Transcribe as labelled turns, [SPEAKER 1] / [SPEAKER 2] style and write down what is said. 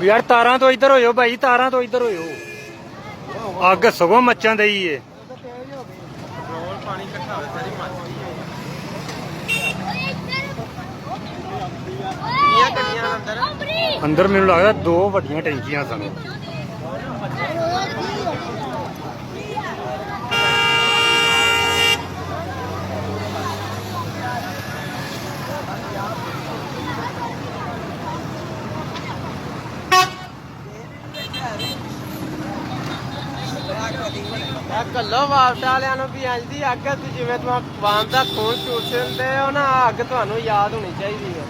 [SPEAKER 1] यार तारां तो इधर होयो भाई, तारां तो इधर होयो। अग सगों मच्चां दई है। अंदर मैनूं लगदा 2 वड्डियां टैंकियां सन।
[SPEAKER 2] ਕੱਲੋ ਵਾਪਸ ਵਾਲਿਆਂ ਨੂੰ ਵੀ ਅੱਜ ਦੀ ਅੱਗ ਜਿਵੇਂ ਤੁਹਾਨੂੰ ਵਾਮ ਦਾ ਖੂਨ ਚੂਸਦੇ ਹੋ ਨਾ, ਅੱਗ ਤੁਹਾਨੂੰ ਯਾਦ ਹੋਣੀ ਚਾਹੀਦੀ ਹੈ।